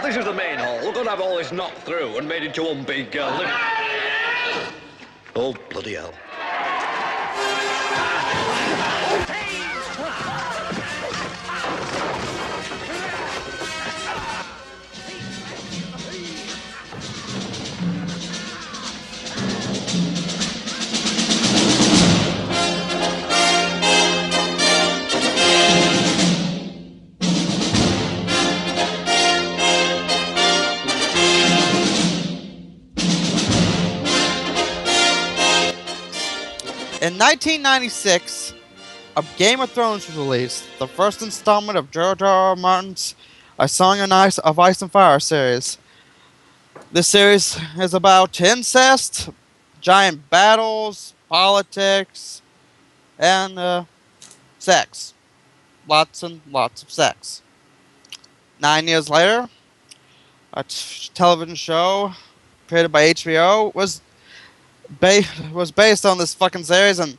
this is the main hall. We're gonna have all this knocked through and made into one big living. Oh, bloody hell. In 1996, a Game of Thrones was released, the first installment of George R. R. Martin's A Song of Ice and Fire series. This series is about incest, giant battles, politics, and sex. Lots and lots of sex. 9 years later, a television show created by HBO was based on this fucking series, and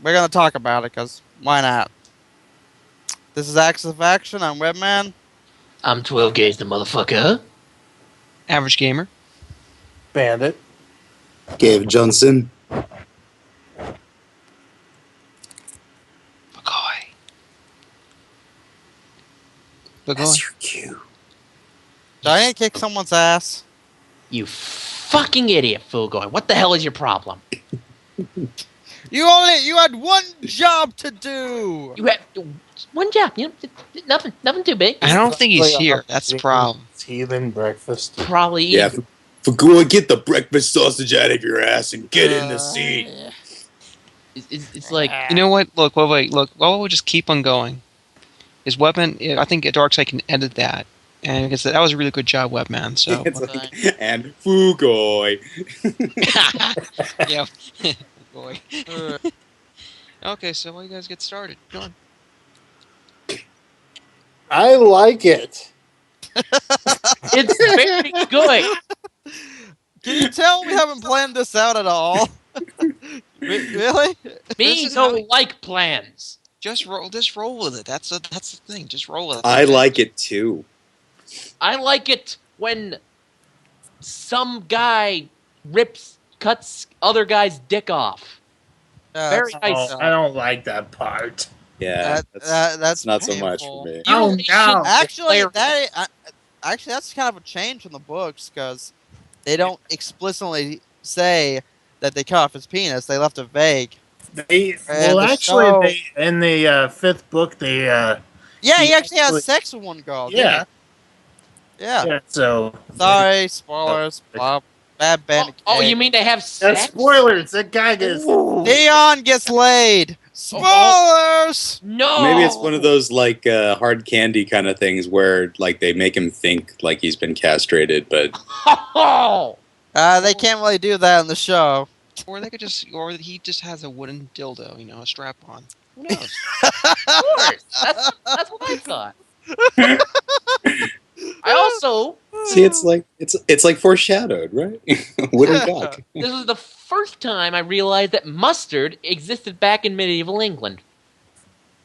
we're gonna talk about it, because why not? This is Axis of Action. I'm Webbman. I'm 12 Gage the motherfucker. Average Gamer. Bandit. Gabe Johnson. Fugoy. That's your cue. Do I need to kick someone's ass? You fucking idiot, Fugoy. What the hell is your problem? You had one job to do. You had one job. You know, nothing too big. I don't think he's here. That's the problem. Heathen breakfast. Probably. Yeah, Fugoy, get the breakfast sausage out of your ass and get in the seat. It's like, You know what? Look, wait. Look, while we just keep on going, his weapon. I think Darkseid can edit that, and because that was a really good job, Webman. So It's like, and Fugoy. yeah, boy. Okay, so why you guys get started? Go on. I like it. it's very good. Can you tell we haven't planned this out at all? Really? Me don't like plans. Just roll with it. That's the thing. Just roll with it. I like it too. I like it when some guy cuts other guy's dick off. Very nice. I don't like that part. Yeah, that's not so painful. much for me. Oh no! Actually, that's kind of a change from the books, because they don't explicitly say that they cut off his penis. They left it vague. In the fifth book, he actually has sex with one girl. Yeah. Yeah. So Sorry, spoilers. Bad Bandit. Oh, you mean they have sex? that's spoilers. That guy gets. Dion gets laid. Spoilers. No. Maybe it's one of those like hard candy kind of things where like they make him think like he's been castrated, but Oh. They can't really do that in the show. Or they could just, or he just has a wooden dildo, a strap on. Who knows? Of course. That's what I thought. I also see, it's like foreshadowed, right? Wooden cock. this is the first time I realized that mustard existed back in medieval England.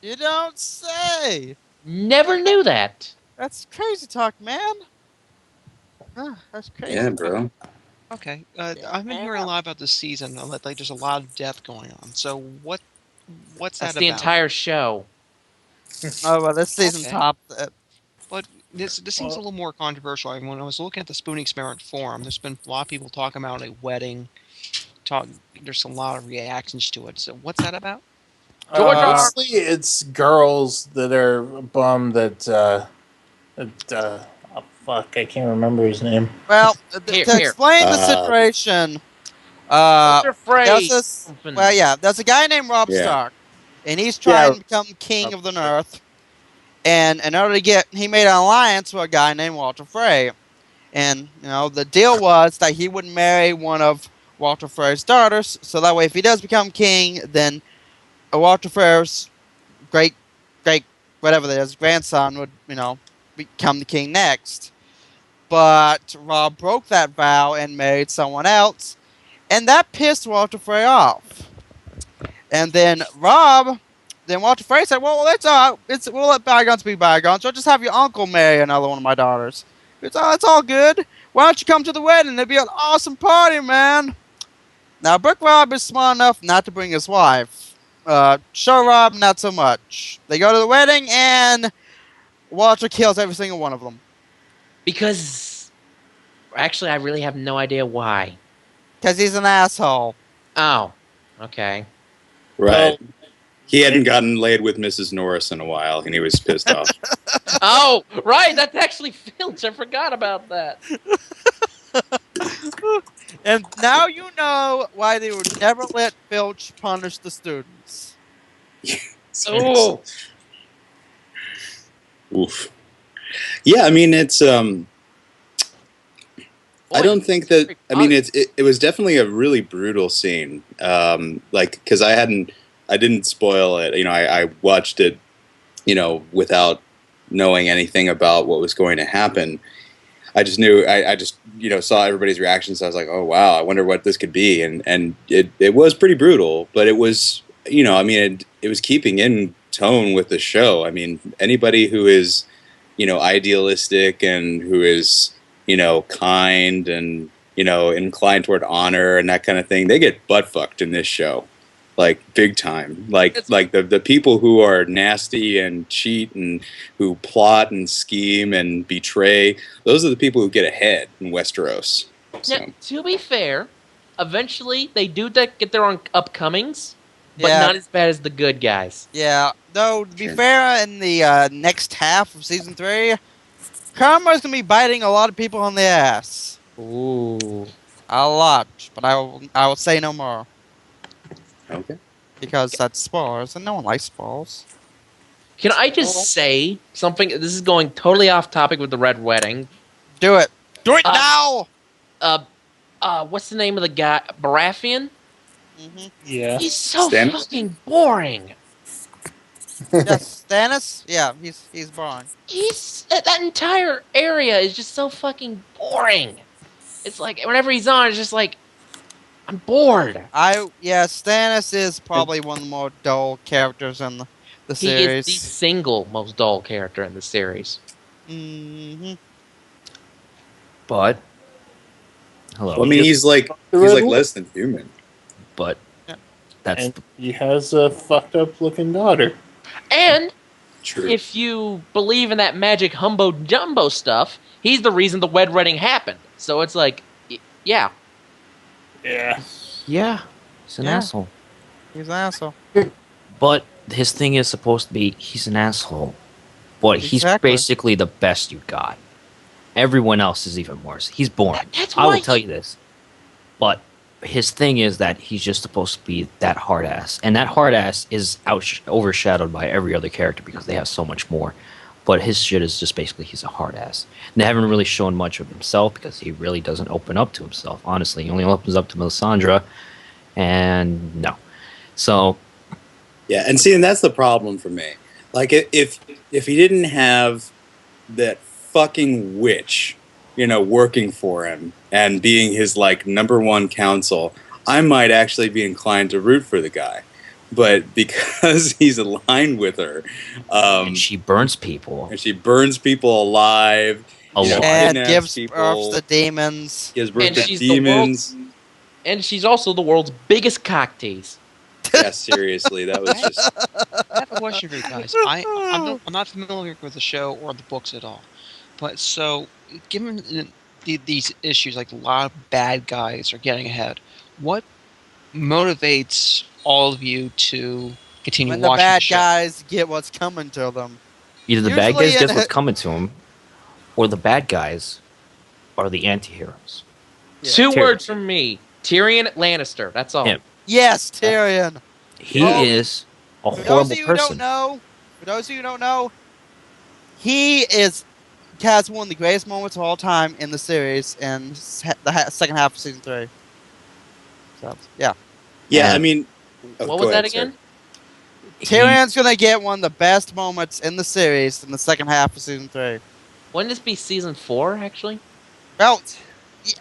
You don't say. Never knew that. That's crazy talk, man. That's crazy. Yeah, bro. Okay, I've been hearing a lot about this season. Like, there's a lot of death going on. So what's That's that the about? entire show. Oh, well, this season Okay. topped it. But this seems a little more controversial. I mean, when I was looking at the Spoon Experiment forum, there's been a lot of people talking about a wedding. There's a lot of reactions to it. So what's that about? Mostly it's girls that are bummed that. Oh, fuck, I can't remember his name. Well, Here. to explain the situation, there's a guy named Robb Yeah. Stark, and he's trying to become king of the North. And in order to he made an alliance with a guy named Walter Frey. And, the deal was that he would marry one of Walter Frey's daughters, so that way if he does become king, then Walter Frey's whatever that is, grandson would, become the king next. But Robb broke that vow and married someone else, and that pissed Walter Frey off. And then Walter Frey said, well, that's all right. We'll let bygones be bygones. I'll just have your uncle marry another one of my daughters. It's all good. Why don't you come to the wedding? It'd be an awesome party, man. Now, Brick Rob is smart enough not to bring his wife. Show Rob, not so much. They go to the wedding, and Walter kills every single one of them. Because, actually, I really have no idea why. Because he's an asshole. Oh, okay. Right. He hadn't gotten laid with Mrs. Norris in a while, and he was pissed off. Oh, right, that's actually Filch. I forgot about that. And now you know why they would never let Filch punish the students. Oh, Oof. Yeah, I mean, it's I don't think that. I mean, it was definitely a really brutal scene. Like, because I didn't spoil it. You know, I watched it, you know, without knowing anything about what was going to happen. I just knew. I just, you know, saw everybody's reactions. So I was like, oh wow, I wonder what this could be. And it was pretty brutal, but it was, you know, I mean, it was keeping in tone with the show. I mean, anybody who is, you know, idealistic and who is, you know, kind and, you know, inclined toward honor and that kind of thing, they get butt fucked in this show, like big time. Like the people who are nasty and cheat and who plot and scheme and betray, those are the people who get ahead in Westeros. So. now, to be fair, eventually they do get their own upcomings, but Yeah. not as bad as the good guys. Yeah, though, to be Sure. fair, in the next half of Season 3, Karma's going to be biting a lot of people on the ass. Ooh. A lot. But I will say no more. Okay. Because that's spoilers, and no one likes spoilers. Can I just say something? This is going totally off topic with the Red Wedding. Do it. Do it Uh, now! What's the name of the guy? Baratheon? Mm-hmm. Yeah. He's so Stannis? fucking boring. Yes, Stannis? Yeah, he's boring. That entire area is just so fucking boring. It's like whenever he's on, it's just like I'm bored. Stannis is probably one of the more dull characters in the He is series. the single most dull character in the series. Mm-hmm. But hello. Well, I mean, he's like less than human. But that's And he has a fucked up looking daughter. And True. if you believe in that magic humbo jumbo stuff, he's the reason the wed wedding happened. So it's like, yeah. Yeah. yeah, he's an Yeah. asshole. He's an asshole. But his thing is supposed to be he's an asshole. But he's Exactly. basically the best you got. Everyone else is even worse. He's boring. That's I why will tell you this. But his thing is that he's just supposed to be that hard ass. And that hard ass is overshadowed by every other character because they have so much more. But his shit is just basically he's a hard ass. And they haven't really shown much of himself because he really doesn't open up to himself. Honestly, he only opens up to Melisandre. And no. So, Yeah, and see, and that's the problem for me. Like, if he didn't have that fucking witch, you know, working for him and being his like #1 counsel, I might actually be inclined to root for the guy. But because he's aligned with her, and she burns people. and she burns people alive, A you know, lot. And kidnaps gives people, birth to demons. gives birth And to she's the demons. and she's also the world's biggest cock tease. Yeah, seriously, that was just. I have a question for you guys. I'm not familiar with the show or the books at all. But so, given these issues, like a lot of bad guys are getting ahead, what motivates all of you to continue When the watching bad the show? guys get what's coming to them. Either the bad Usually guys get in- what's coming to him, or the bad guys are the anti-heroes. Yeah. Two Tyrion. words from me: Tyrion Lannister. That's all. Him. Yes, Tyrion. He Oh. is a For those horrible of you who person. don't know, he has one of the greatest moments of all time in the series in the second half of season 3. So, yeah. Yeah, I And- mean. What go was ahead, that sir. again? Tyrion's gonna get one of the best moments in the series in the second half of season 3. Wouldn't this be season 4? Actually,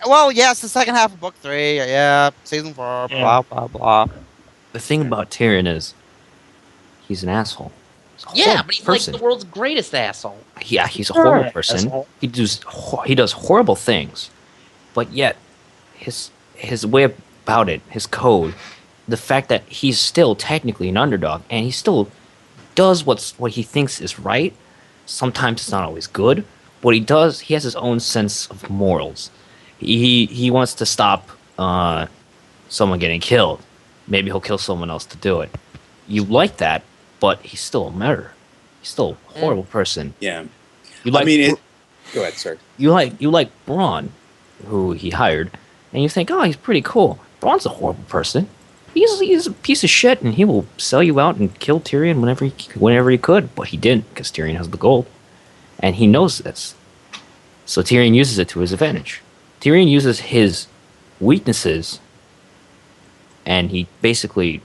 Well, yes, the second half of book 3. Yeah, season 4. Yeah. Blah blah blah. The thing about Tyrion is he's an asshole. He's a Yeah, horrible but he's person. like the world's greatest asshole. Yeah, he's a horrible person. Asshole. He does horrible things, but yet his way about it, his code, the fact that he's still technically an underdog and he still does what he thinks is right. Sometimes it's not always good. What he does, he has his own sense of morals. He wants to stop someone getting killed. Maybe he'll kill someone else to do it. You like that, but he's still a murderer. He's still a horrible person. Yeah. You like, Go ahead, sir. you like Braun, who he hired, and you think, oh, he's pretty cool. Braun's a horrible person. He's a piece of shit, and he will sell you out and kill Tyrion whenever he could. But he didn't, because Tyrion has the gold, and he knows this. So Tyrion uses it to his advantage. Tyrion uses his weaknesses, and he basically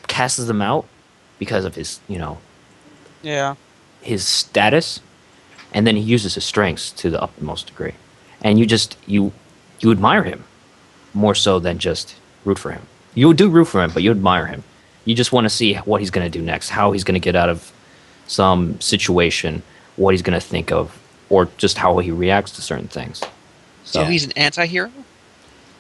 casts them out because of his, Yeah. his status, and then he uses his strengths to the utmost degree. And you admire him more so than just root for him. You do root for him, but you admire him. You just want to see what he's going to do next, how he's going to get out of some situation, what he's going to think of, or just how he reacts to certain things. So he's an anti-hero?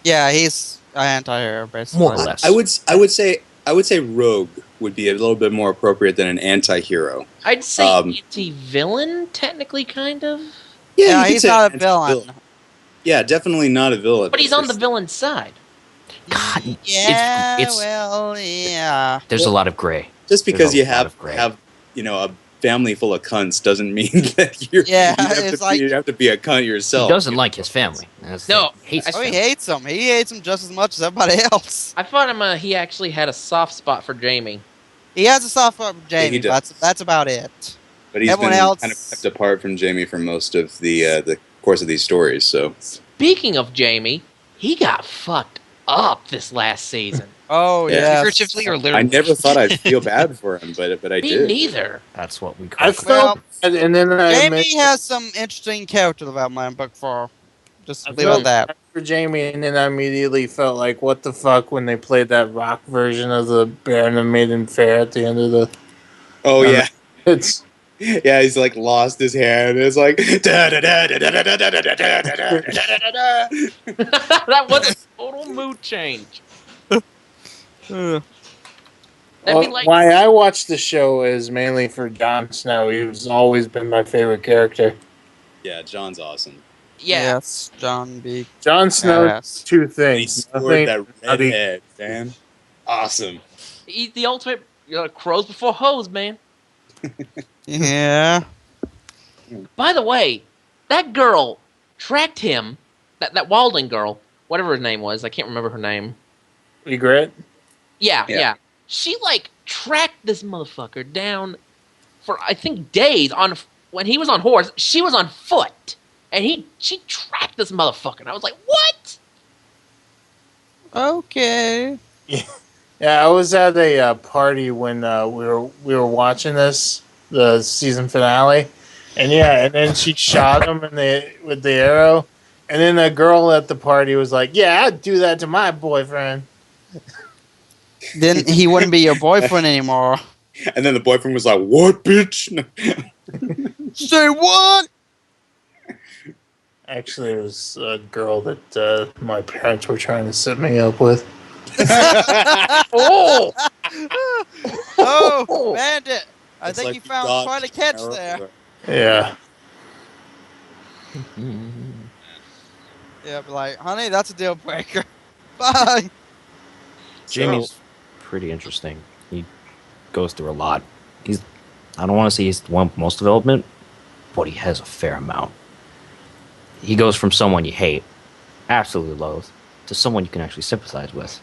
Yeah, he's an anti-hero, basically. More or less. I would say Rogue would be a little bit more appropriate than an anti-hero. I'd say anti-villain, technically, kind of. Yeah, you could he's say not a anti-villain. villain. Yeah, definitely not a villain. But he's on the villain side. God, Yeah, it's well, yeah. there's a lot of gray. Just because There's a you lot have of gray. a family full of cunts doesn't mean that Yeah, you have to be a cunt He yourself. doesn't like his family. That's the No, thing. He hates his Oh, he family. hates him. He hates him just as much as everybody else. I thought he actually had a soft spot for Jamie. He has a soft spot for Jamie. he does. That's about it. But he's Everyone been else- kind of kept apart from Jamie for most of the course of these stories. So Speaking of Jamie, he got fucked up this last season. Oh, Yeah. yeah. Figuratively or literally? I never thought I'd feel bad for him, but I Me did. neither. That's what we call I it. felt bad, and then I Jamie has some interesting character development in book 4. Just I leave it felt at that. bad for Jamie, and then I immediately felt like, what the fuck, when they played that rock version of the Bear and the Maiden Fair at the end of the. Oh yeah, It's yeah. He's like lost his hand. It's like da da da da da da da da da da da da da da. That was a total mood change. That'd be like why I watched the show is mainly for Jon Snow. He's always been my favorite character. Yeah, John's awesome. yeah. Yes, John B. Jon Snow, Yes. two And he things. scored Nothing- that nothing- redhead, man. Awesome. He's the ultimate crows before hoes, man. Yeah. By the way, that girl tracked him, that Walding girl, whatever her name was, I can't remember her name. Regret? Yeah, Yeah. yeah. She tracked this motherfucker down for I think days when he was on horse, she was on foot. And she tracked this motherfucker. And I was like, "What?" Okay. Yeah, I was at a party when we were watching the season finale, and then she shot him with the arrow, and then the girl at the party was like, "Yeah, I'd do that to my boyfriend." Then he wouldn't be your boyfriend anymore. And then the boyfriend was like, "What, bitch?" Say what? Actually, it was a girl that my parents were trying to set me up with. Oh, Oh, Bandit. I It's think like you found dodged quite a catch an arrow. there. Yeah. Yeah, be like, honey, that's a deal breaker. Bye. Jamie's pretty interesting. He goes through a lot. I don't want to say he's the one with most development, but he has a fair amount. He goes from someone you hate, absolutely loathe, to someone you can actually sympathize with.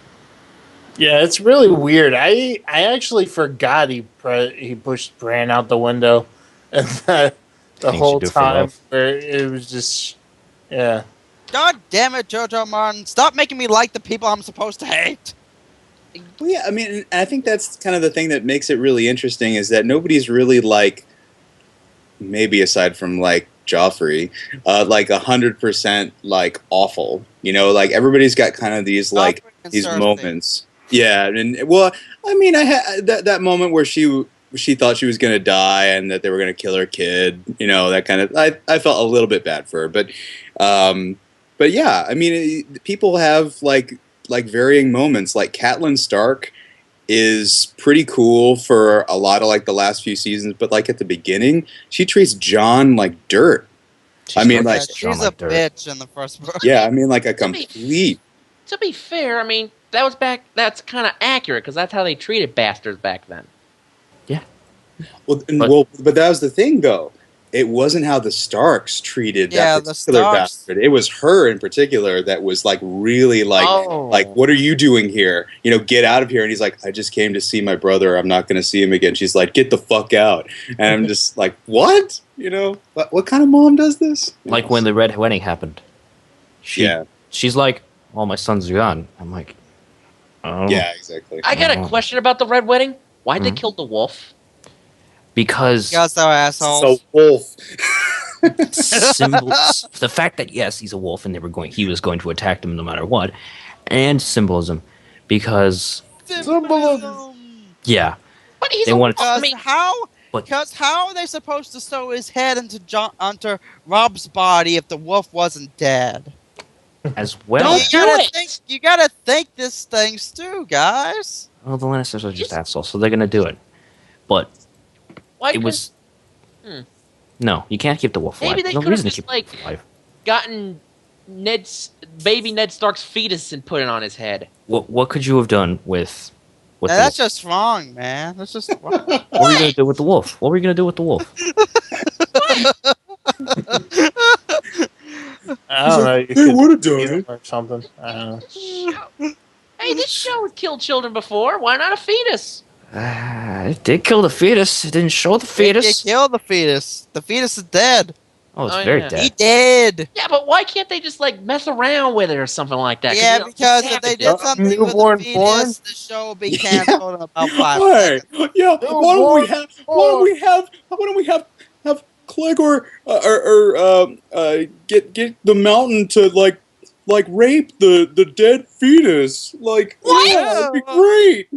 Yeah, it's really weird. I actually forgot he pushed Bran out the window, and the Things you whole do for time love. where it was just, yeah. God damn it, JoJo Martin. Stop making me like the people I'm supposed to hate. Well, yeah, I mean, I think that's kind of the thing that makes it really interesting is that nobody's really like, maybe aside from like Joffrey, like 100% like awful. You know, like everybody's got kind of these like And these Cersei. moments. Yeah, and well, I mean, I had that moment where she she thought she was going to die and that they were going to kill her kid. You know, that kind of. I felt a little bit bad for her, but yeah, I mean, people have like varying moments. Like Catelyn Stark is pretty cool for a lot of like the last few seasons, but like at the beginning, she treats Jon like dirt. I mean, like she's a bitch in the first book. Yeah, I mean, like a complete. To be fair, I mean that's kind of accurate because that's how they treated bastards back then. Yeah. Well, but that was the thing, though. It wasn't how the Starks treated that particular bastard. It was her in particular that was like really like what are you doing here? You know, get out of here. And he's like, I just came to see my brother. I'm not going to see him again. She's like, get the fuck out. And I'm just like, what? You know, what kind of mom does this? Like when the Red Wedding happened. She's like, oh, my sons are gone. I'm like, oh. Yeah, exactly. I got a question about the Red Wedding. Why'd they kill the wolf? Because they're assholes. So wolf. Symbols. The fact that yes, he's a wolf, and he was going to attack them no matter what, and symbolism, because symbolism. Yeah, but he's because how are they supposed to sew his head onto Rob's body if the wolf wasn't dead? As well, you gotta think this thing's too, guys. Well, the Lannisters are just assholes, so they're gonna do it, but. No, you can't keep the wolf alive. Maybe they no could reason have to keep just the wolf alive. gotten baby Ned Stark's fetus and put it on his head. What could you have done with that's just wrong, man. That's just wrong. What were you gonna do with the wolf? What were you gonna do with the wolf? I don't know. They would have done it or something. I don't know. Hey, this show has killed children before. Why not a fetus? It did kill the fetus. It didn't show the fetus. It killed the fetus. The fetus is dead. Oh, it's very dead. He did. Yeah, but why can't they just like mess around with it or something like that? Yeah, because if they did something with the fetus, the show would be canceled in about 5 seconds. Yeah, why don't we have Clegg or get the mountain to like rape the dead fetus? Like, what? Yeah, that'd be great.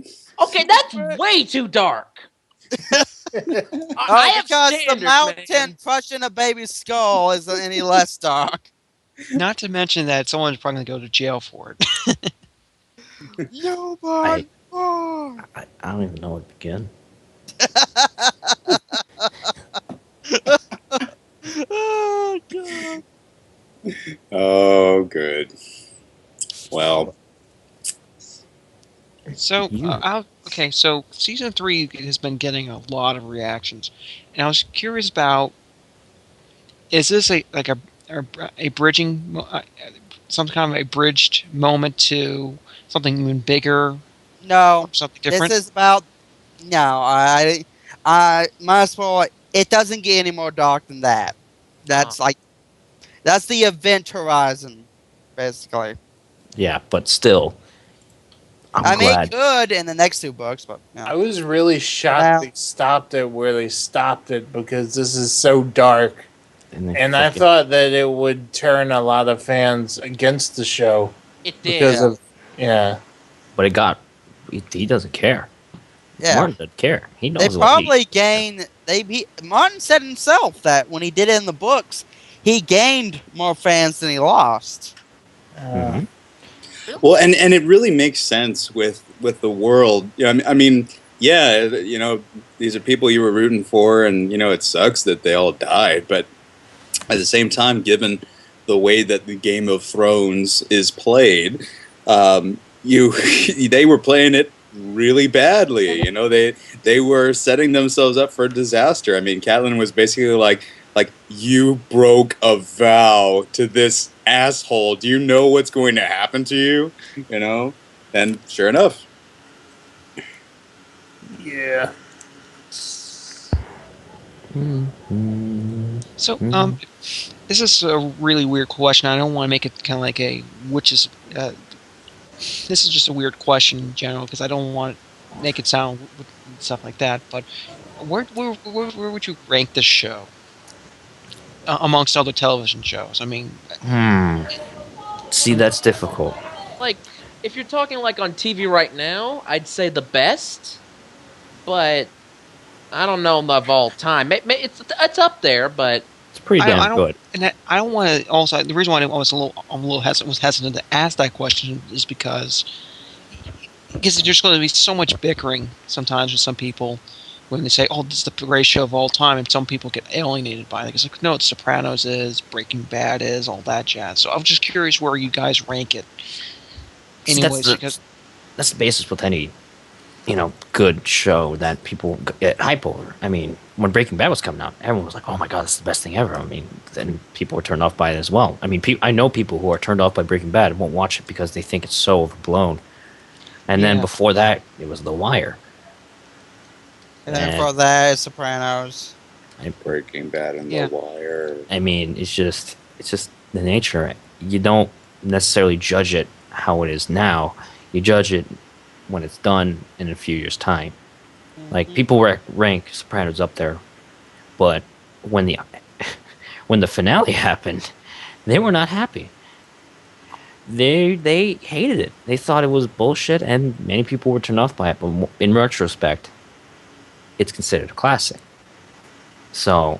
Okay, that's way too dark. Because the mountain crushing a baby's skull isn't any less dark. Not to mention that someone's probably going to go to jail for it. Nobody. I don't even know where to begin. Oh, God. Oh, good. Well. So, so season 3 has been getting a lot of reactions, and I was curious about: is this a bridging, some kind of a bridged moment to something even bigger? No, something different. This is about I might as well. It doesn't get any more dark than that. That's that's the event horizon, basically. Yeah, but still. I'm glad. It could in the next 2 books, but I was really shocked they stopped it where they stopped it because this is so dark, and I thought that it would turn a lot of fans against the show. It did because but it got. He doesn't care. Yeah, Martin doesn't care. He knows. They probably gained. Martin said himself that when he did it in the books, he gained more fans than he lost. Mm-hmm. Well, and it really makes sense with the world. You know, I mean, yeah, you know, these are people you were rooting for, and you know, it sucks that they all died. But at the same time, given the way that the Game of Thrones is played, they were playing it really badly. You know, they were setting themselves up for disaster. I mean, Catelyn was basically like you broke a vow to this asshole. Do you know what's going to happen to you? You know, and sure enough. Yeah. So, this is a really weird question. I don't want to make it kind of like this is just a weird question in general because I don't want to make it sound stuff like that. But where would you rank this show amongst other television shows? I mean, see, that's difficult. Like, if you're talking like on TV right now, I'd say the best. But I don't know of all time. It's up there, but It's pretty I damn don't, good. and I don't want to. Also, the reason why I'm a little hesitant to ask that question is because there's going to be so much bickering sometimes with some people when they say, "Oh, this is the greatest show of all time," and some people get alienated by it. It's like, no, it's Sopranos is, Breaking Bad is, all that jazz. So I'm just curious where you guys rank it. See, Anyways, because that's the basis with any, good show that people get hype over. I mean, when Breaking Bad was coming out, everyone was like, "Oh my god, this is the best thing ever." I mean, then people were turned off by it as well. I mean, I know people who are turned off by Breaking Bad and won't watch it because they think it's so overblown. And then Yeah. before that, it was The Wire. And then for that, Sopranos. Breaking Bad and Yeah. The Wire. I mean, it's just the nature. You don't necessarily judge it how it is now. You judge it when it's done in a few years' time. Like people rank Sopranos up there, but when the finale happened, they were not happy. They hated it. They thought it was bullshit, and many people were turned off by it. But in retrospect, it's considered a classic. So,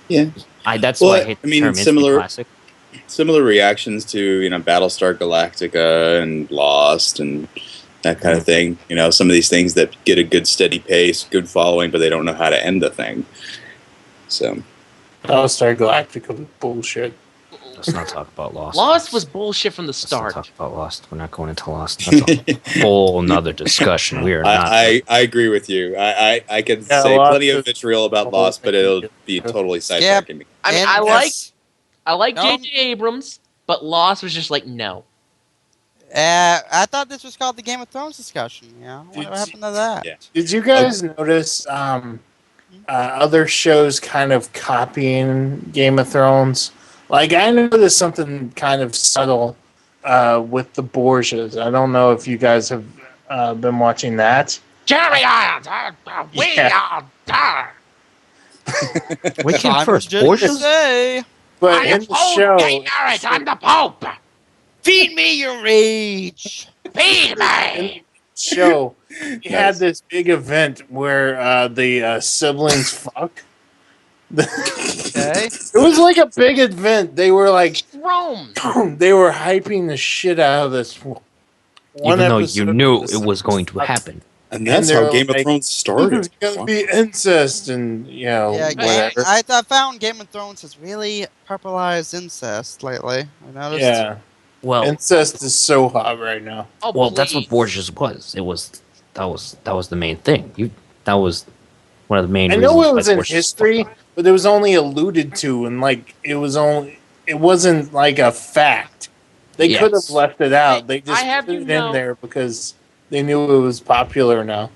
Yeah. that's why I hate the term instant classic. Similar reactions to Battlestar Galactica and Lost and that kind of thing. Some of these things that get a good steady pace, good following, but they don't know how to end the thing. So, Battlestar Galactica was bullshit. Let's not talk about Lost. Lost was bullshit from the Let's not start. talk about Lost. We're not going into Lost. That's a whole nother discussion. We are not. I agree with you. I can Yeah, say Lost plenty of is- vitriol about Lost, but it'll be totally sidetracking me. I mean, And I like No. J.J. Abrams, but Lost was just like, no. I thought this was called the Game of Thrones discussion. What Did happened to that? Yeah. Did you guys notice other shows kind of copying Game of Thrones? Like, I noticed something kind of subtle with the Borgias. I don't know if you guys have been watching that. Jeremy Irons, we Yeah. are done. What came I'm first? just Borgias? say, But in the show, I'm the Pope. feed me your rage. Feed me. show, he had this big event where the siblings fuck. Okay. It was like a big event. They were like, Rome. they were hyping the shit out of this. Even though you episode knew of this it was going to sucked. happen. And that's And how they're Game of like, Thrones started. There's gonna be incest and Yeah, whatever. I found Game of Thrones has really purpleized incest lately. I noticed. Yeah, Well, incest is so hot right now. Oh, well, that's what please. Borgias was. That was the main thing. That was one of the main. I know reasons it why was in Borgias history, fucked up. but it was only alluded to, and it wasn't like a fact. They could have Yes. left it out. They just I have put you it know- in there because they knew it was popular now.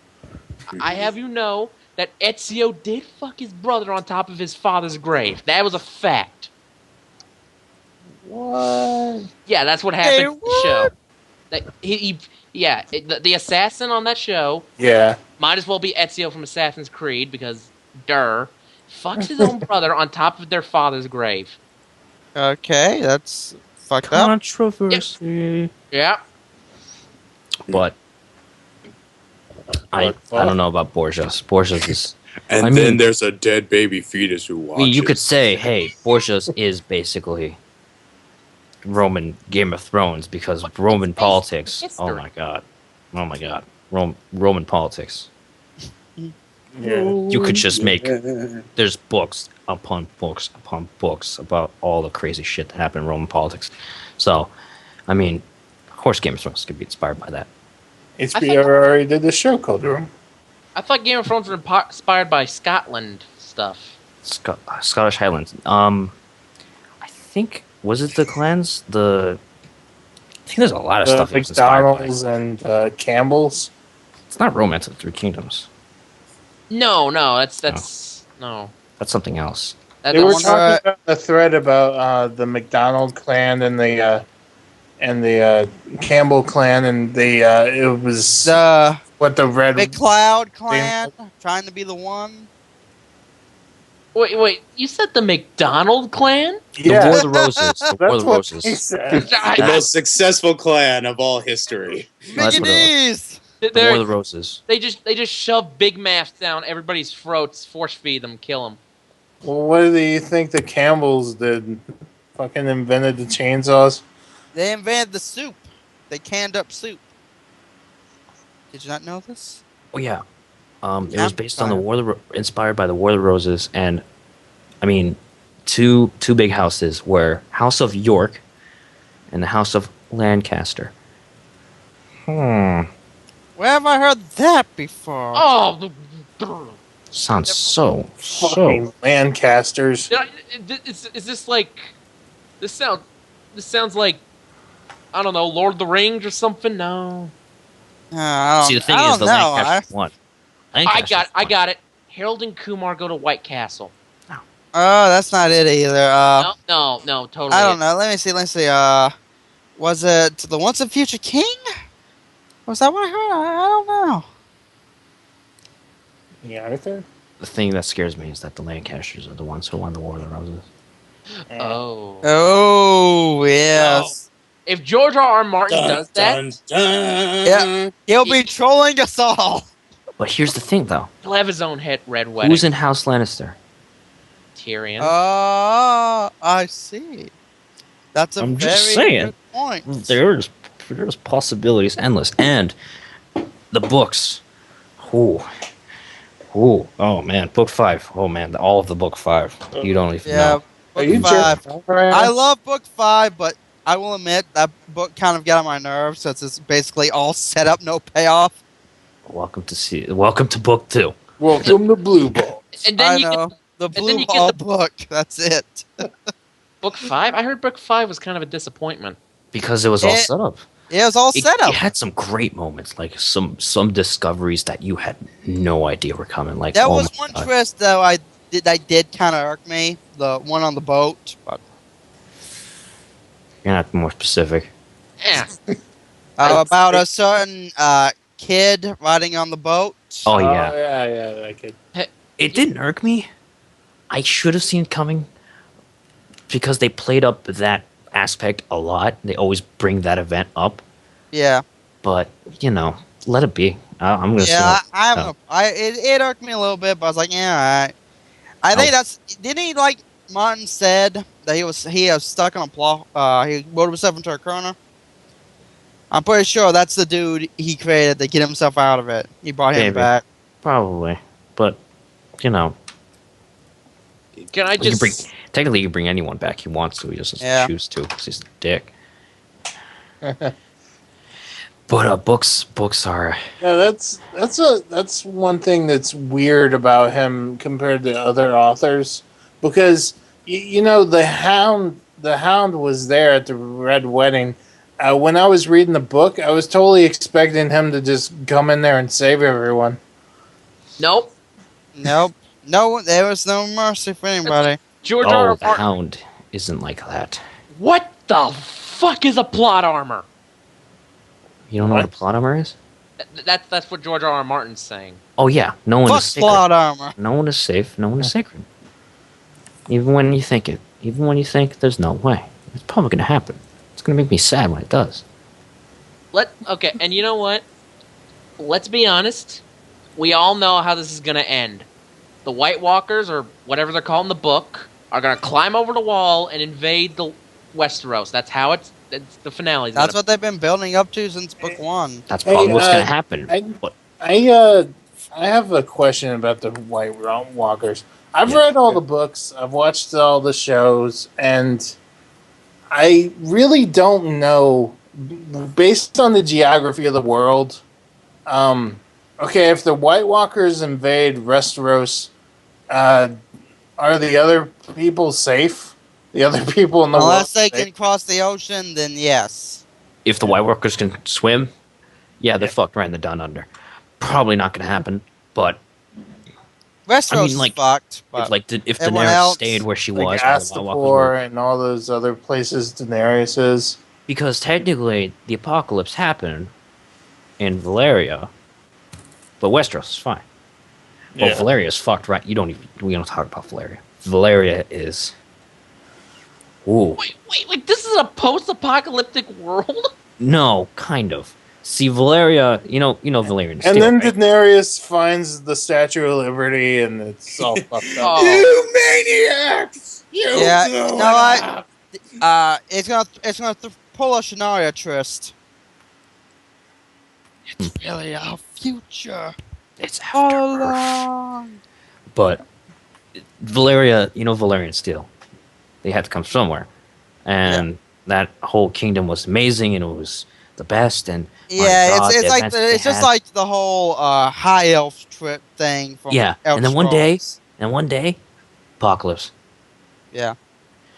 I have you know that Ezio did fuck his brother on top of his father's grave. That was a fact. What? Yeah, that's what happened in the show. That the assassin on that show Yeah. might as well be Ezio from Assassin's Creed because, fucks his own brother on top of their father's grave. Okay, that's fucked up. Controversy. Yeah. But I don't know about Borgias. Borgias is. And I then mean- there's a dead baby fetus who I watches. mean, you could say, hey, Borgias is basically Roman Game of Thrones because Roman politics. history. Oh my god, Roman politics. Yeah. You could just make. There's books upon books upon books about all the crazy shit that happened in Roman politics. So, I mean, of course, Game of Thrones could be inspired by that. HBO already did the show called Room. I thought Game of Thrones was inspired by Scotland stuff. Scottish Highlands. I think was it the clans? I think there's a lot of The stuff. It was inspired by. McDonald's and Campbell's. It's not Romance of the Three Kingdoms. No, that's no. That's something else. That's They were one- talking about the thread about the McDonald clan and the Campbell clan, and it was The what the red. Big Cloud clan trying to be the one. Wait, you said the McDonald clan? The War of the Roses. The War of That's the what they Roses. said. the most successful clan of all history. That's Mickey what it D's. The War of the Roses. They just shove big maps down everybody's throats, force feed them, kill them. Well, what do you think the Campbells did? Fucking invented the chainsaws? They invented the soup. They canned up soup. Did you not know this? Oh yeah. It was based on inspired by the War of the Roses, and I mean, two big houses were House of York and the House of Lancaster. Where have I heard that before? Oh, Sounds so Fucking Lancasters. is this like? This sounds like, I don't know, Lord of the Rings or something. No. See, the thing is, the Lancaster won. I got it. Harold and Kumar go to White Castle. Oh, that's not it either. No, totally. I don't know. Let me see. Was it the Once and Future King? Was that what I heard? I don't know. Yeah, Arthur? The thing that scares me is that the Lancasters are the ones who won the War of the Roses. Oh. Oh, yes. If George R. Martin does that, yeah, he'll be trolling us all. But here's the thing, though. He'll have his own red wedding. Who's in House Lannister? Tyrion. I see. That's a I'm very just saying. good point. There's possibilities endless, and the books. Oh man, book 5. Oh man, all of the book 5. You don't even know. Book 5. I love book 5, but I will admit that book kind of got on my nerves since it's basically all set up, no payoff. Welcome to book 2. Welcome to Blue Ball. And then the Blue Ball book. That's it. Book 5? I heard book 5 was kind of a disappointment. Because it was all set up. Yeah, it was all set up. It had some great moments, like some discoveries that you had no idea were coming. Like that was one twist though. I did kind of irk me. The one on the boat, but you're not more specific. Yeah. About a certain kid riding on the boat. Oh yeah. Yeah, that kid. It didn't irk me. I should have seen it coming because they played up that aspect a lot. They always bring that event up. Yeah. But let it be. I'm gonna. Yeah, it irked me a little bit, but I was like, yeah, all right. I think didn't he like Martin said that he was stuck on a plot. He wrote himself into a corner. I'm pretty sure that's the dude he created to get himself out of it. He brought him back. Probably, but Can I just technically you bring anyone back he wants to. He just doesn't choose to because he's a dick. But books are. Yeah, that's one thing that's weird about him compared to other authors, because the Hound was there at the Red Wedding. When I was reading the book, I was totally expecting him to just come in there and save everyone. Nope. No, there was no mercy for anybody. George R. R. The Hound isn't like that. What the fuck is a plot armor? You don't know what a plot armor is? That's what George R. R. Martin's saying. Oh yeah, no one is sacred. Plot armor. No one is safe. No one is sacred. Even when you think it. Even when you think there's no way, it's probably going to happen. It's going to make me sad when it does. Okay, and you know what? Let's be honest. We all know how this is going to end. The White Walkers, or whatever they're called in the book, are going to climb over the wall and invade the Westeros. That's how it's the finale. That's what they've been building up to since book 1. That's probably what's going to happen. I have a question about the White Walkers. I've read all the books. I've watched all the shows, and I really don't know, based on the geography of the world. Okay, if the White Walkers invade Westeros, are the other people safe? The other people in the world? Unless they can cross the ocean, then yes. If the White Walkers can swim, they're fucked right in the down under. Probably not going to happen, but Westeros is fucked. If Daenerys stayed where she was, Astapor and all those other places Daenerys is. Because technically, the apocalypse happened in Valyria, but Westeros is fine. Well, Valyria is fucked, right? We don't talk about Valyria. Valyria is. Ooh. Wait, this is a post-apocalyptic world? No, kind of. See, Valeria, you know Valerian Steel, And then right? Daenerys finds the Statue of Liberty, and it's all fucked up. Oh. You maniacs! You Yeah, blew you it know what? up! It's gonna pull a scenario twist. It's really our future. It's All after Earth. along. But Valeria, Valerian Steel. They had to come somewhere. And that whole kingdom was amazing and it was the best and my Yeah, God, it's the like events they it's just had. like the whole high elf trip thing from Yeah, Elf and then Scrolls. one day, apocalypse. Yeah.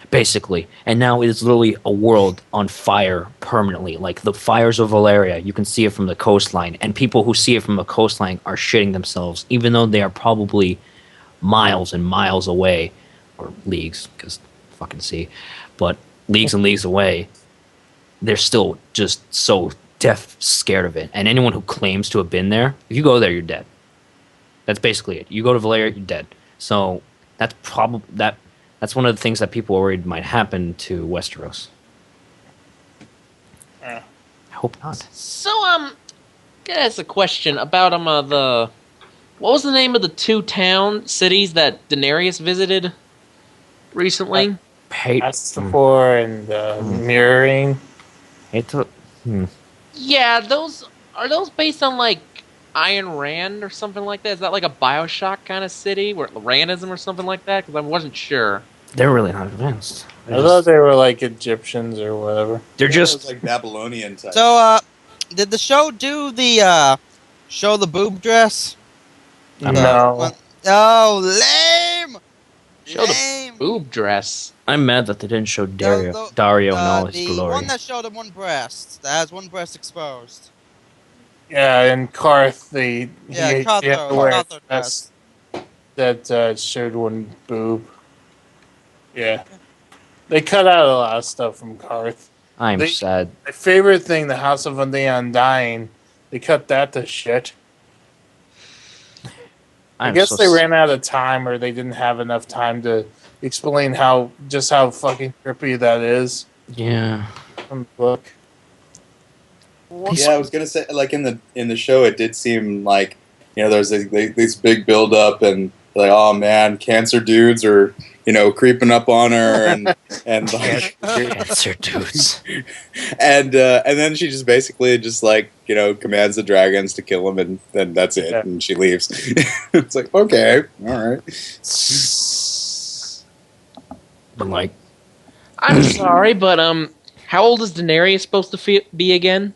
Basically. And now it is literally a world on fire permanently. Like the fires of Valeria, you can see it from the coastline. And people who see it from the coastline are shitting themselves, even though they are probably miles and miles away, or leagues, because fucking sea, but leagues and leagues away. They're still just so deaf scared of it. And anyone who claims to have been there, if you go there, you're dead. That's basically it. You go to Valeria, you're dead. So that's probably that's one of the things that people are worried might happen to Westeros. I hope not. So, gotta ask a question about the what was the name of the two cities that Daenerys visited recently? Astapor and Mirroring. Hate to, Yeah, are those based on like Iron Rand or something like that? Is that like a BioShock kind of city where Randism or something like that? Because I wasn't sure. they're really not advanced. I thought they were like Egyptians or whatever. They're It just was like Babylonian type. So, did the show do the show the boob dress? No. Oh, lame! Show the Lame. boob dress. I'm mad that they didn't show Dario in all his The glory. one that showed the one breast, that has one breast exposed. Yeah, and Karth, he had to wear a Cartho dress that showed one boob. Yeah. They cut out a lot of stuff from Karth. I'm sad. My favorite thing, the House of the Undying, they cut that to shit. I guess they ran out of time, or they didn't have enough time to explain how fucking trippy that is Yeah. from the book. Yeah, I was gonna say, like in the show, it did seem like there's this big build up, and like, oh man, cancer dudes are creeping up on her, and like Cancer dudes. and then she just basically just like commands the dragons to kill him, and then that's it, and she leaves. It's like, okay, all right. But like, I'm sorry, but how old is Daenerys supposed to be again?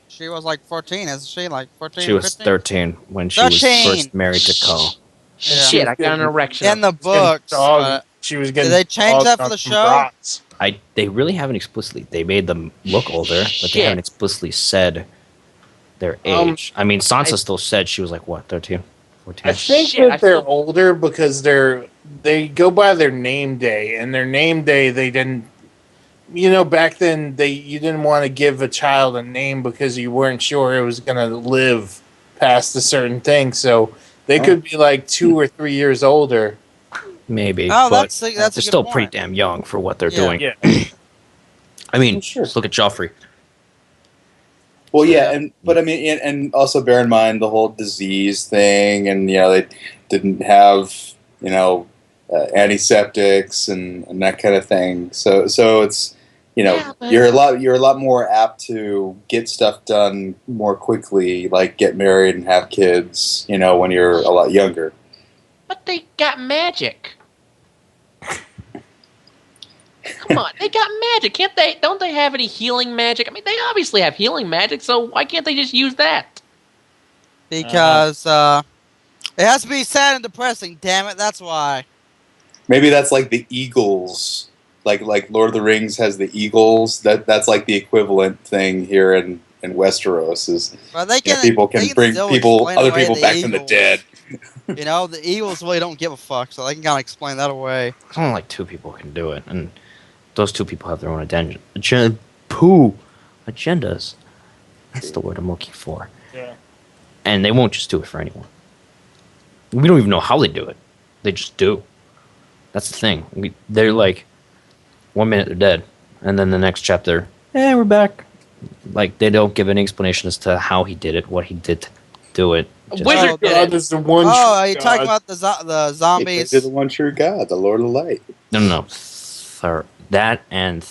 She was like 14, isn't she? Like 14. she was 15? 13 when she was 13. first married to Ko. Yeah. Shit, I got an erection. In the books. She was getting. Did they change that for the show? They really haven't explicitly. They made them look older, but they Shit. haven't explicitly said their age. I mean, Sansa still said she was like what, 13, 14. I think Shit, that they're older because they go by their name day, and their name day they didn't. Back then you didn't want to give a child a name because you weren't sure it was going to live past a certain thing. So they could be like 2 or 3 years older. Maybe. Oh, but that's a they're good still point. pretty damn young for what they're Yeah. doing. Yeah. I mean, Sure. just look at Joffrey. Well, yeah, but I mean, and also bear in mind the whole disease thing, and they didn't have antiseptics and that kind of thing. So it's but- you're a lot more apt to get stuff done more quickly, like get married and have kids, when you're a lot younger. But they got magic. Come on, they got magic. Can't they? Don't they have any healing magic? I mean, they obviously have healing magic, so why can't they just use that? Because it has to be sad and depressing. Damn it, that's why. Maybe that's like the Eagles, like Lord of the Rings has the Eagles. That's like the equivalent thing here in Westeros is But they people can bring still explain other away people the back from the Eagles. dead. The Eagles really don't give a fuck, so they can kind of explain that away. It's only like 2 people can do it, and those 2 people have their own agendas. That's the word I'm looking for. Yeah. And they won't just do it for anyone. We don't even know how they do it. They just do. That's the thing. They're like, 1 minute they're dead, and then the next chapter, we're back. Like they don't give any explanation as to how he did it, what he did to do it. Just- Wizard Oh, did God it. is the one. Oh, true are you talking God. about the He zombies? to the one true God, the Lord of Light. No. That and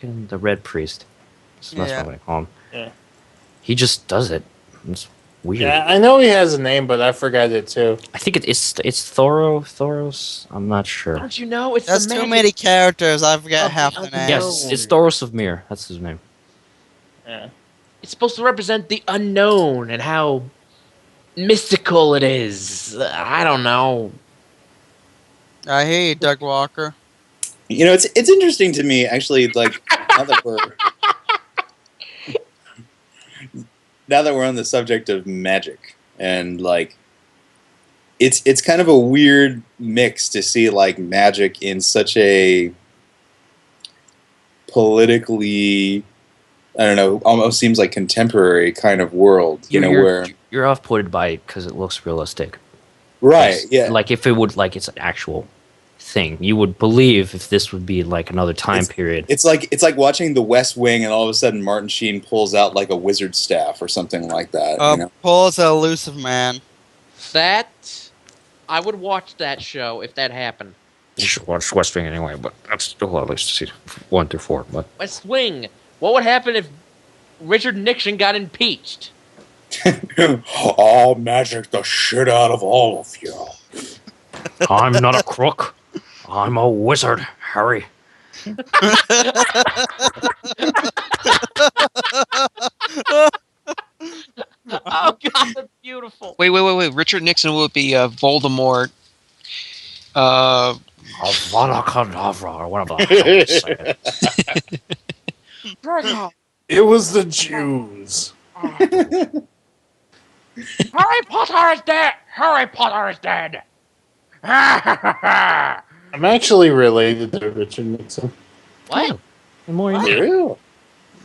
the Red Priest. That's Yeah. what I call him. Yeah. He just does it. It's weird. Yeah, I know he has a name, but I forgot it too. I think it's Thoros. I'm not sure. Don't you know? It's That's the too magic. many characters. I forget Of half the the unknown. names. Yes, it's Thoros of Mir. That's his name. Yeah. It's supposed to represent the unknown and how mystical it is. I don't know. I hear you, Doug Walker. You know, it's interesting to me actually. Like now that we're on the subject of magic, and like it's kind of a weird mix to see like magic in such a politically, I don't know, almost seems like contemporary kind of world. You know, where you're off-putted by it because it looks realistic. right, Yes. yeah, Like if it would, like it's an actual thing, you would believe if this would be like another time period. It's like watching The West Wing, and all of a sudden Martin Sheen pulls out like a wizard's staff or something like that. You know? Paul's an elusive man. That I would watch that show if that happened. You should watch West Wing anyway, but that's still at least see 1 through 4. But West Wing. What would happen if Richard Nixon got impeached? I'll magic the shit out of all of you. I'm not a crook. I'm a wizard, Harry. Oh God, that's beautiful. Wait. Richard Nixon would be Voldemort. Avada Kedavra, or whatever the hell you say it. Draco. It was the Jews. Harry Potter is dead. Harry Potter is dead. I'm actually related to Richard Nixon. What? The more you know. Real.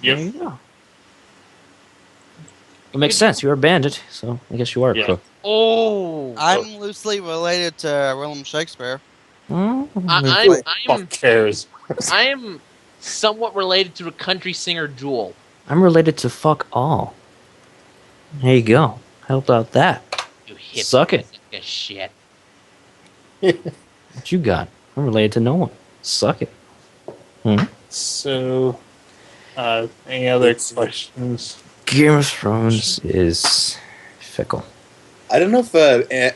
There you go. It makes sense. You're a bandit, so I guess you are a Yeah. crook. Oh, I'm loosely related to William Shakespeare. I'm Fuck cares. I am somewhat related to a country singer Jewel. I'm related to fuck all. There you go. How about that? You hit Suck it. shit. What you got? I'm related to no one. Suck it. Hmm? So, any other questions? Game of Thrones is fickle. I don't know if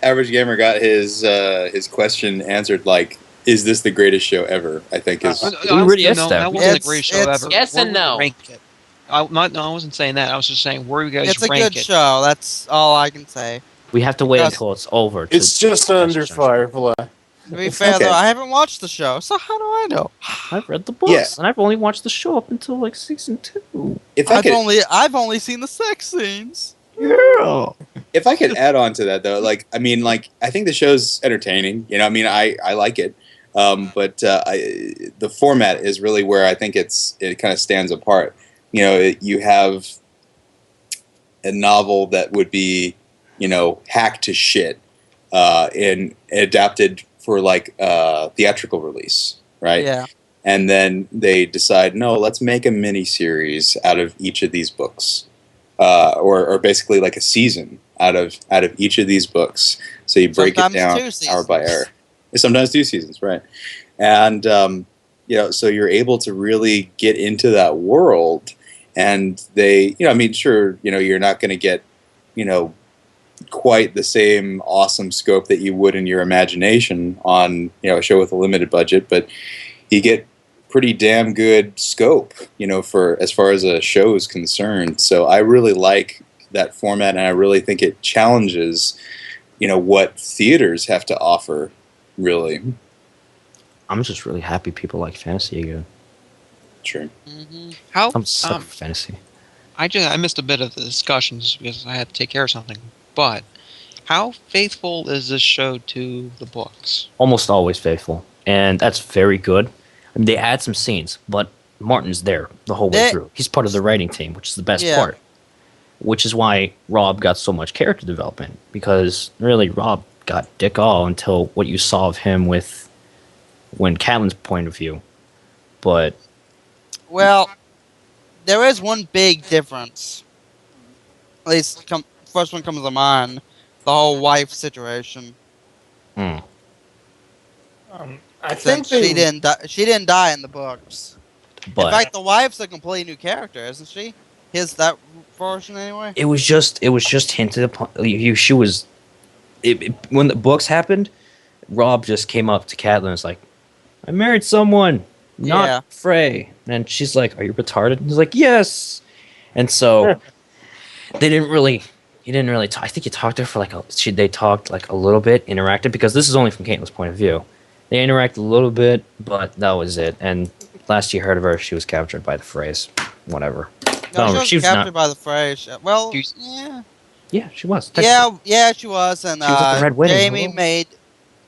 Average Gamer got his question answered. Like, is this the greatest show ever? I think is. We already asked no, that. that wasn't the It's- greatest show it's- ever. Yes Where and would you no. rank it? I wasn't saying that. I was just saying where you guys It's a rank good it. show. That's all I can say. We have to wait Because- until it's over. It's just under Firefly. To be It's fair, okay. though, I haven't watched the show, so how do I know? I've read the books, Yeah. and I've only watched the show up until like season 2. If I I've only seen the sex scenes. Yeah. if I could add on to that though, like I mean, like I think the show's entertaining. You know, I mean, I like it, but the format is really where I think it kind of stands apart. You know, you have a novel that would be, you know, hacked to shit and adapted for like theatrical release, right? Yeah. And then they decide, no, let's make a mini series out of each of these books, or basically like a season out of each of these books. So you break Sometimes it down 2 hour by seasons. hour. Sometimes 2 seasons, right? And you know, so you're able to really get into that world. And they, you know, I mean, sure, you know, you're not going to get, you know, quite the same awesome scope that you would in your imagination on, you know, a show with a limited budget, but you get pretty damn good scope, you know, for as far as a show is concerned. So I really like that format, and I really think it challenges, you know, what theaters have to offer, really. I'm just really happy people like fantasy again. True. Mm-hmm. How I'm suck for fantasy. I missed a bit of the discussions because I had to take care of something. But how faithful is this show to the books? Almost always faithful, and that's very good. I mean, they add some scenes, but Martin's there the whole way They- through. He's part of the writing team, which is the best Yeah. part. Which is why Rob got so much character development, because really Rob got dick all until what you saw of him with when Catelyn's point of view. But Well, there is one big difference. At least, first one comes to mind: the whole wife situation. Hmm. I think Since she didn't die in the books. In But fact, the wife's a completely new character, isn't she? That version anyway. it was just hinted upon. She was when the books happened. Rob just came up to Catelyn and was like, "I married someone, not Yeah. Frey." And she's like, "Are you retarded?" And he's like, "Yes." And so they didn't really. He didn't really talk. I think he talked to her for like they talked like a little bit, interacted, because this is only from Caitlyn's point of view. They interacted a little bit, but that was it. And last you heard of her, she was captured by the Freys. Whatever. No, she was captured not. by the Freys. Well, She's- yeah. Yeah, she was. Yeah, she was, and She was at the Red Wedding, Jamie hello? made.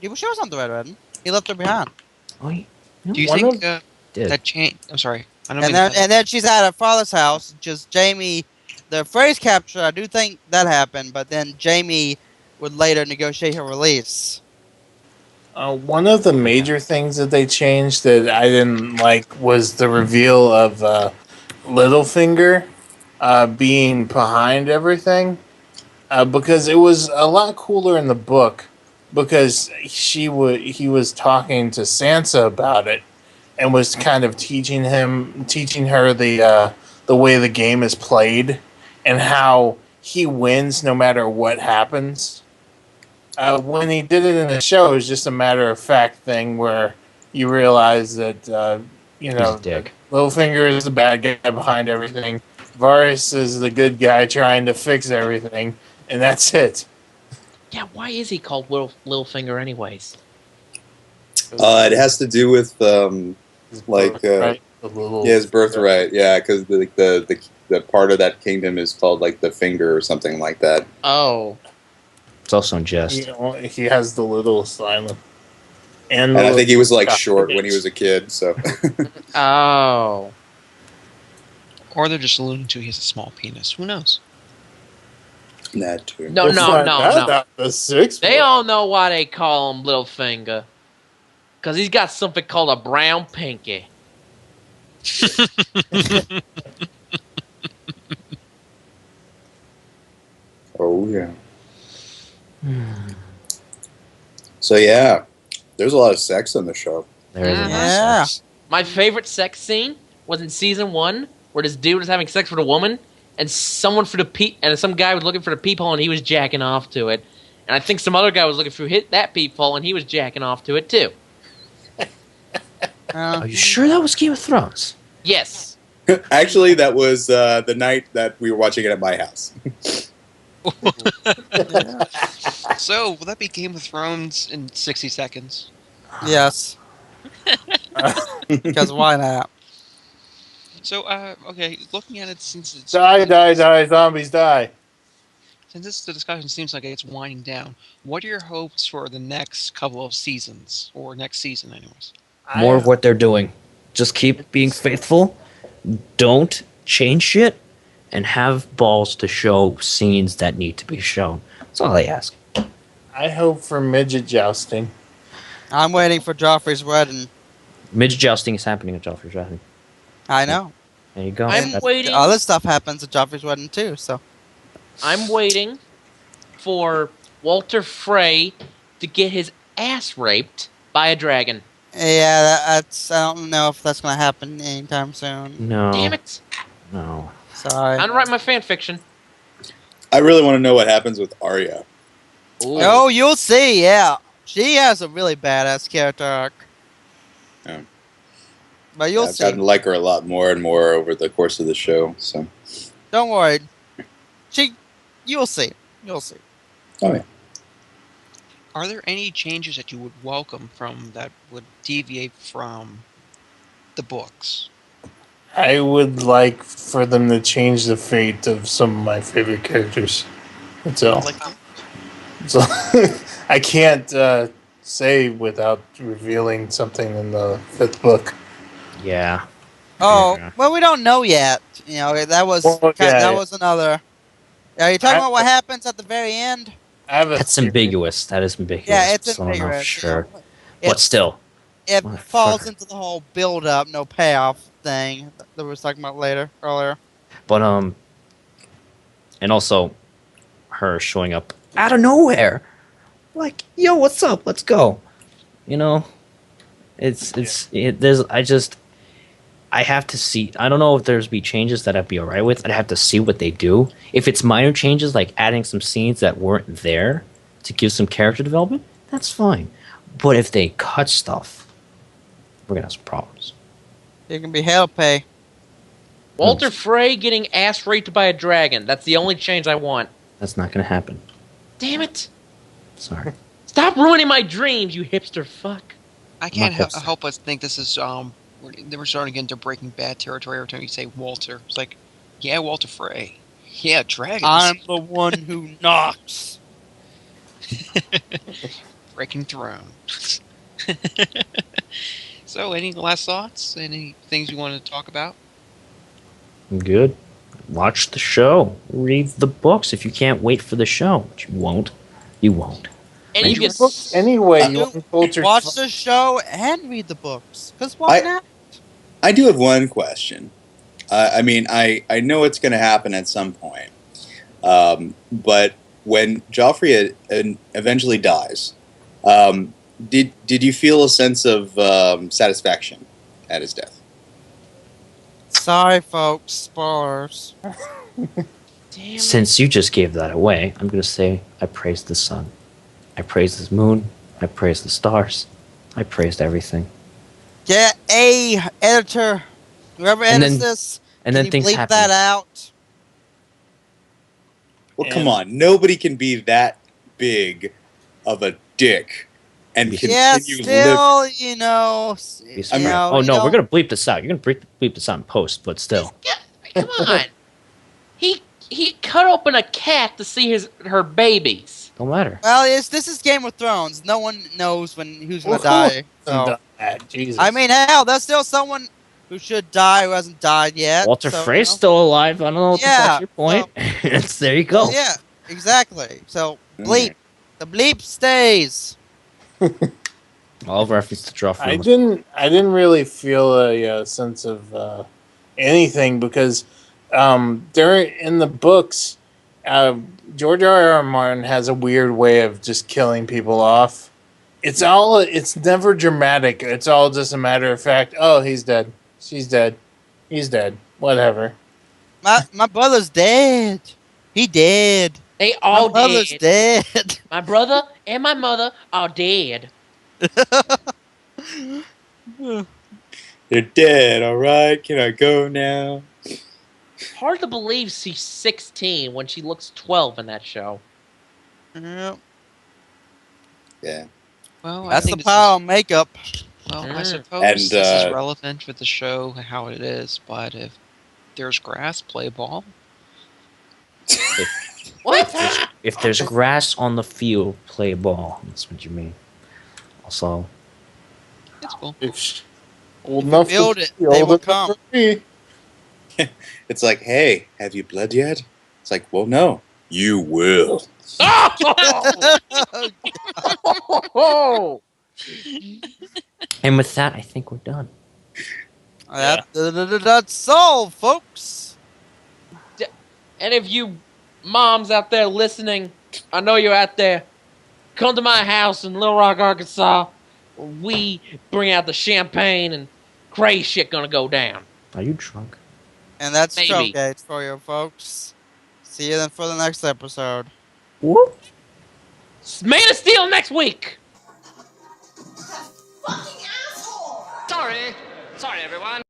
Yeah, she was on the Red Wedding. He left her behind, Oh, yeah. Do you One think Did. that change? I'm sorry. I don't and mean then she's at her father's house. Just Jamie, the Freys capture. I do think that happened, but then Jamie would later negotiate her release. One of the major things that they changed that I didn't like was the reveal of Littlefinger being behind everything. Because it was a lot cooler in the book, because he was talking to Sansa about it and was kind of teaching her the way the game is played and how he wins no matter what happens. When he did it in the show, it was just a matter of fact thing where you realize that He's a dick. Littlefinger is the bad guy behind everything. Varys is the good guy trying to fix everything, and that's it. Yeah, why is he called Littlefinger anyways? It has to do with His like, birthright, the little his birthright. Yeah, because the part of that kingdom is called like the Finger or something like that. Oh. It's also in jest. He has the little silent. And I think he was like Yeah. short when he was a kid. So Oh. Or they're just alluding to he has a small penis. Who knows? that too. No, We'll no, find no, out no. after the sixth They book. all know why they call him Littlefinger. Because he's got something called a brown pinky. Oh yeah. So yeah, there's a lot of sex on the show. There is a Yeah. sex. My favorite sex scene was in season 1, where this dude was having sex with a woman, and some guy was looking for the peephole, and he was jacking off to it. And I think some other guy was looking through that peephole, and he was jacking off to it too. Are you sure that was Game of Thrones? Yes. Actually, that was the night that we were watching it at my house. So, will that be Game of Thrones in 60 seconds? Yes. Because why not? So, okay, looking at it since it's Die, zombies die. since the discussion seems like it's winding down, what are your hopes for the next couple of seasons, or next season, anyways? More of what they're doing. Just keep being faithful. Don't change shit. And have balls to show scenes that need to be shown. That's all I ask. I hope for midget jousting. I'm waiting for Joffrey's wedding. Midget jousting is happening at Joffrey's wedding. I know. There you go. I'm That's- waiting. Other stuff happens at Joffrey's wedding too. So I'm waiting for Walter Frey to get his ass raped by a dragon. yeah, that's. I don't know if that's gonna happen anytime soon. No. Damn it! No. Sorry. I'm writing my fan fiction. I really want to know what happens with Arya. Ooh. Oh, you'll see. Yeah, she has a really badass character arc. Yeah. But you'll I've see. gotten to like her a lot more and more over the course of the show. So, Don't worry. You'll see. You'll see. oh yeah. Are there any changes that you would welcome from that would deviate from the books? I would like for them to change the fate of some of my favorite characters. That's all. Like, So I can't say without revealing something in the fifth book. Yeah. Oh, Yeah. well, we don't know yet. You know, that was Well, yeah, that yeah. was another. Are you talking about what happens at the very end? I have a That's theory. ambiguous. That is ambiguous. Yeah, it's so I'm not ambiguous. sure. It, But still. it Motherfucker. falls into the whole build-up, no payoff thing that we was talking about earlier. But and also her showing up out of nowhere, like, yo, what's up? Let's go. You know, I have to see. I don't know if there's be changes that I'd be alright with. I'd have to see what they do. If it's minor changes, like adding some scenes that weren't there to give some character development, that's fine. But if they cut stuff, we're gonna have some problems. You can be hell pay. Walter Frey getting ass raped by a dragon. That's the only change I want. That's not gonna happen. Damn it. Sorry. Stop ruining my dreams, you hipster fuck. I can't Not help but think this is we're starting to get into Breaking Bad territory every time you say Walter. It's like, yeah, Walter Frey. Yeah, dragons. I'm the one who knocks. Breaking Thrones. So, any last thoughts? Any things you want to talk about? Good. Watch the show. Read the books if you can't wait for the show. Which you won't. You won't. And Read you the get books anyway. You uncultured Watch fuck. the show and read the books. Because why not? I do have one question. I mean, I know it's going to happen at some point. But when Joffrey eventually dies, did you feel a sense of satisfaction at his death? Sorry, folks. Spoilers. damn. Since you just gave that away, I'm going to say I praised the sun. I praised the moon. I praised the stars. I praised everything. Get a editor. Whoever And edits then- this. And can then you things bleep happen. that out? Well, come on. Nobody can be that big of a dick and continue Yeah, living. still, you know. Be I mean- smart. Oh no, we're going to bleep this out. You're going to bleep this out in post, but still. Come on. He cut open a cat to see her babies. Don't matter. Well, this is Game of Thrones. No one knows who's gonna Of die. course. So. Jesus. I mean, hell, there's still someone who should die who hasn't died yet. Walter so, Frey's you know. still alive. I don't know if Yeah, that's your point. There you go. Well, yeah, exactly. So bleep. Alright. The bleep stays. All reference to Joffrey. I didn't really feel a sense of anything because during in the books, George R. Martin has a weird way of just killing people off. It's never dramatic. It's all just a matter of fact. Oh, he's dead. She's dead. He's dead. Whatever. My brother's dead. He dead. They all My brother's dead. dead. My brother and my mother are dead. You're dead, all right? Can I go now? Hard to believe she's 16 when she looks 12 in that show. Yeah. Yeah. Well, That's I the think power of makeup. Well, I Mm. suppose And, this is relevant with the show, how it is, but if there's grass, play ball. What? If there's grass on the field, play ball. That's what you mean. Also, It's cool. It's old enough build to it, be they old will enough come. for me. It's like, hey, have you bled yet? It's like, well, no. You will. Oh! and with that, I think we're done. That's all, folks. And if you moms out there listening, I know you're out there, come to my house in Little Rock, Arkansas, where we bring out the champagne and crazy shit gonna go down. Are you drunk? And that's Maybe. Show Gage for you, folks. See you then for the next episode. Whoop. Man of Steel next week! Sorry everyone.